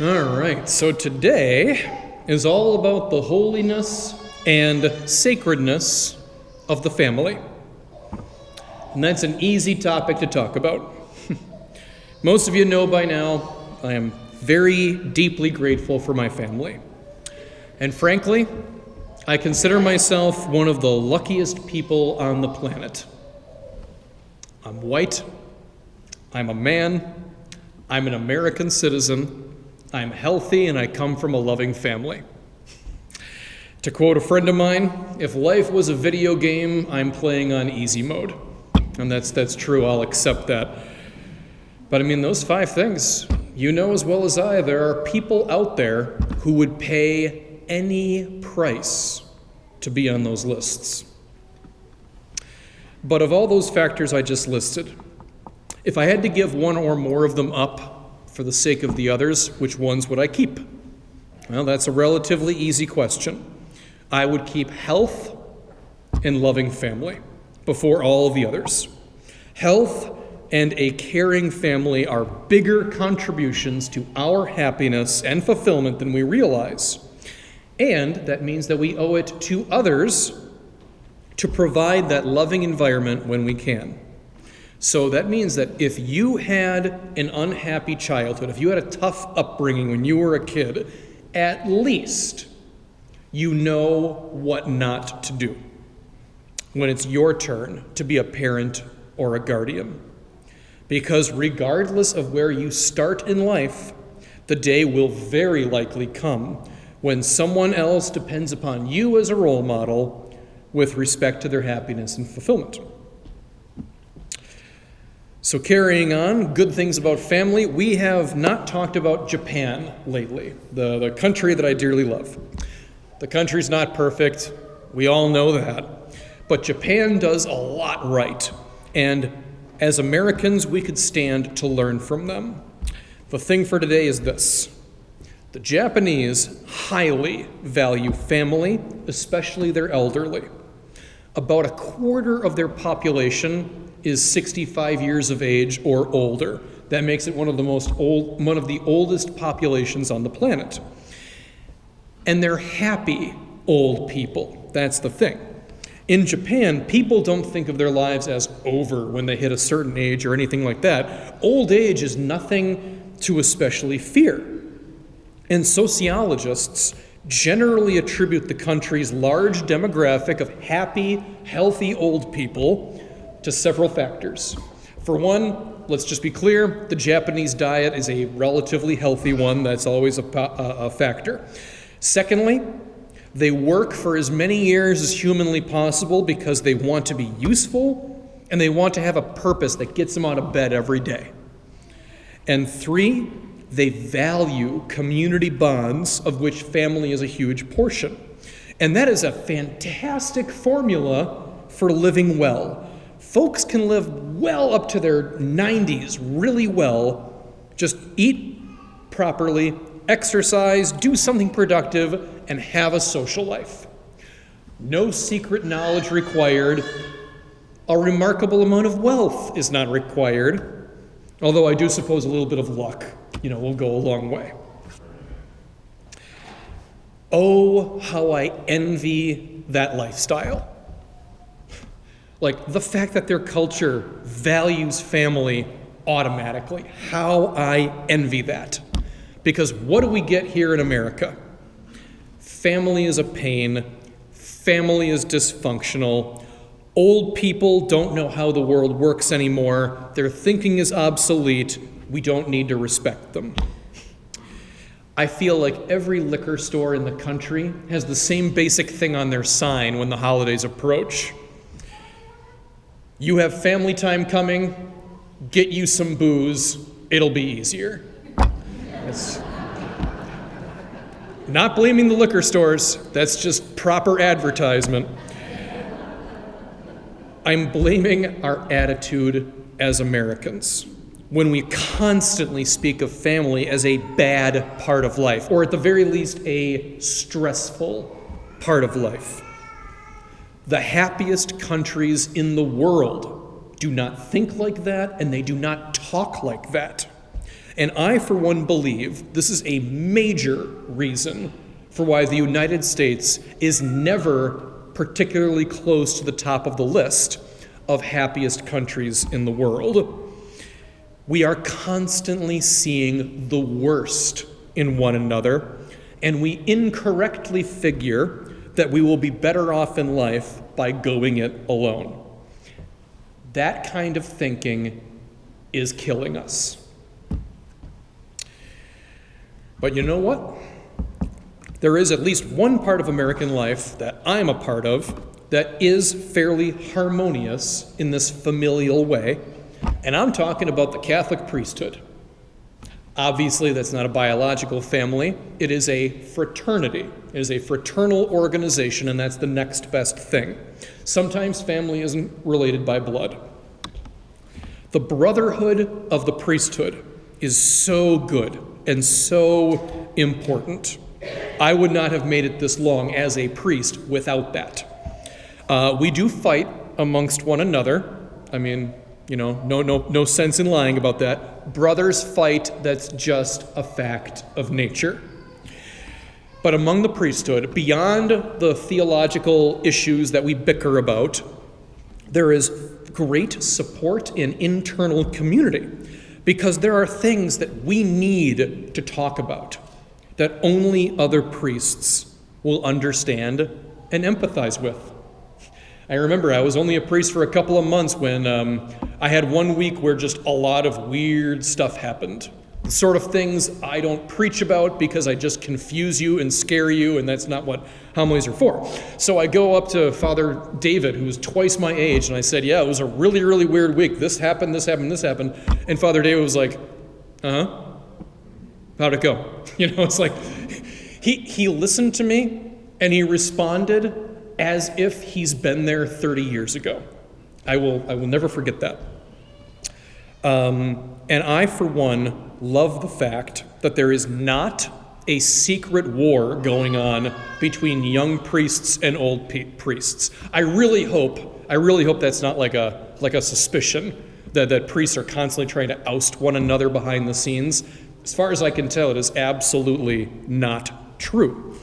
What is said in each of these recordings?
All right, so today is all about the holiness and sacredness of the family. And that's an easy topic to talk about. Most of you know by now, I am very deeply grateful for my family. And frankly, I consider myself one of the luckiest people on the planet. I'm white, I'm a man, I'm an American citizen, I'm healthy, and I come from a loving family. To quote a friend of mine, if life was a video game, I'm playing on easy mode. And that's true, I'll accept that. But I mean, those 5 things, you know as well as I, there are people out there who would pay any price to be on those lists. But of all those factors I just listed, if I had to give one or more of them up for the sake of the others, which ones would I keep? Well, that's a relatively easy question. I would keep health and loving family before all of the others. Health and a caring family are bigger contributions to our happiness and fulfillment than we realize. And that means that we owe it to others to provide that loving environment when we can. So that means that if you had an unhappy childhood, if you had a tough upbringing when you were a kid, at least you know what not to do when it's your turn to be a parent or a guardian. Because regardless of where you start in life, the day will very likely come when someone else depends upon you as a role model with respect to their happiness and fulfillment. So carrying on, good things about family. We have not talked about Japan lately, the country that I dearly love. The country's not perfect, we all know that, but Japan does a lot right, and as Americans, we could stand to learn from them. The thing for today is this: the Japanese highly value family, especially their elderly. About a quarter of their population is 65 years of age or older. That makes it one of the oldest populations on the planet. And they're happy old people. That's the thing. In Japan, people don't think of their lives as over when they hit a certain age or anything like that. Old age is nothing to especially fear. And sociologists generally attribute the country's large demographic of happy, healthy old people to several factors. For one, let's just be clear, the Japanese diet is a relatively healthy one. That's always a factor. Secondly, they work for as many years as humanly possible because they want to be useful and they want to have a purpose that gets them out of bed every day. And 3, they value community bonds, of which family is a huge portion. And that is a fantastic formula for living well. Folks can live well up to their 90s really well. Just eat properly, exercise, do something productive, and have a social life. No secret knowledge required. A remarkable amount of wealth is not required, although I do suppose a little bit of luck, will go a long way. Oh, how I envy that lifestyle. Like the fact that their culture values family automatically. How I envy that. Because what do we get here in America? Family is a pain. Family is dysfunctional. Old people don't know how the world works anymore. Their thinking is obsolete. We don't need to respect them. I feel like every liquor store in the country has the same basic thing on their sign when the holidays approach. You have family time coming, get you some booze, it'll be easier. That's not blaming the liquor stores, that's just proper advertisement. I'm blaming our attitude as Americans when we constantly speak of family as a bad part of life, or at the very least, a stressful part of life. The happiest countries in the world do not think like that, and they do not talk like that. And I, for one, believe this is a major reason for why the United States is never particularly close to the top of the list of happiest countries in the world. We are constantly seeing the worst in one another, and we incorrectly figure that we will be better off in life by going it alone. That kind of thinking is killing us. But you know what? There is at least one part of American life that I'm a part of that is fairly harmonious in this familial way, and I'm talking about the Catholic priesthood. Obviously, that's not a biological family. It is a fraternity. It is a fraternal organization, and that's the next best thing. Sometimes family isn't related by blood. The brotherhood of the priesthood is so good and so important. I would not have made it this long as a priest without that. We do fight amongst one another. I mean, no sense in lying about that. Brothers fight, that's just a fact of nature. But among the priesthood, beyond the theological issues that we bicker about, there is great support in internal community, because there are things that we need to talk about that only other priests will understand and empathize with. I remember I was only a priest for a couple of months when I had 1 week where just a lot of weird stuff happened. The sort of things I don't preach about because I just confuse you and scare you, and that's not what homilies are for. So I go up to Father David, who was twice my age, and I said, yeah, it was a really, really weird week. This happened, this happened, this happened. And Father David was like, uh-huh. How'd it go? It's like, he listened to me, and he responded as if he's been there 30 years ago. I will never forget that. And I, for one, love the fact that there is not a secret war going on between young priests and old priests. I really hope that's not like a suspicion that priests are constantly trying to oust one another behind the scenes. As far as I can tell, it is absolutely not true.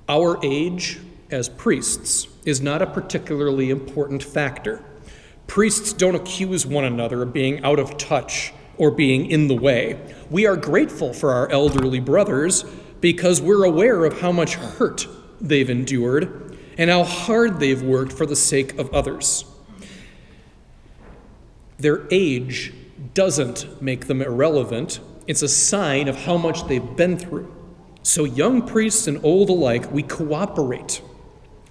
Our age as priests is not a particularly important factor. Priests don't accuse one another of being out of touch or being in the way. We are grateful for our elderly brothers because we're aware of how much hurt they've endured and how hard they've worked for the sake of others. Their age doesn't make them irrelevant. It's a sign of how much they've been through. So young priests and old alike, we cooperate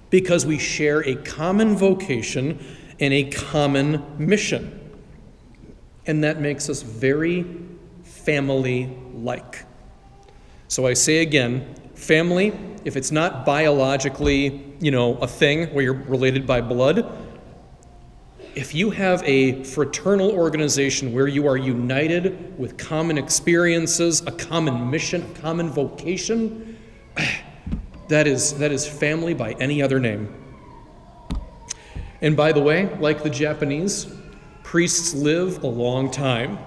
because we share a common vocation and a common mission. And that makes us very family-like. So I say again, family, if it's not biologically, a thing where you're related by blood, if you have a fraternal organization where you are united with common experiences, a common mission, a common vocation, that is family by any other name. And by the way, like the Japanese, priests live a long time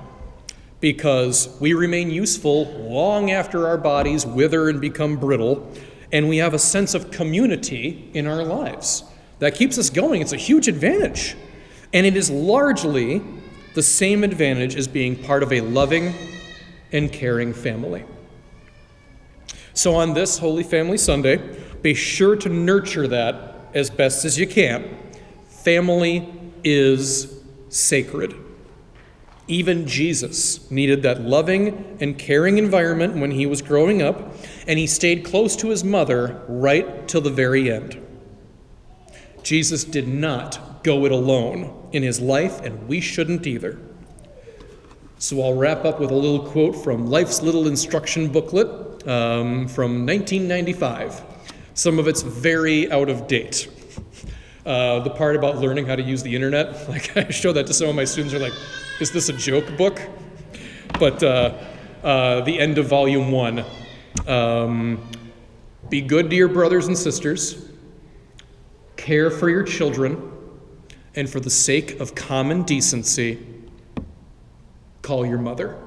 because we remain useful long after our bodies wither and become brittle, and we have a sense of community in our lives. That keeps us going. It's a huge advantage. And it is largely the same advantage as being part of a loving and caring family. So on this Holy Family Sunday, be sure to nurture that as best as you can. Family is sacred. Even Jesus needed that loving and caring environment when he was growing up, and he stayed close to his mother right till the very end. Jesus did not go it alone in his life, and we shouldn't either. So I'll wrap up with a little quote from Life's Little Instruction Booklet from 1995. Some of it's very out of date. The part about learning how to use the internet, I show that to some of my students, are like, is this a joke book? But the end of volume 1. Be good to your brothers and sisters, care for your children, and for the sake of common decency, call your mother.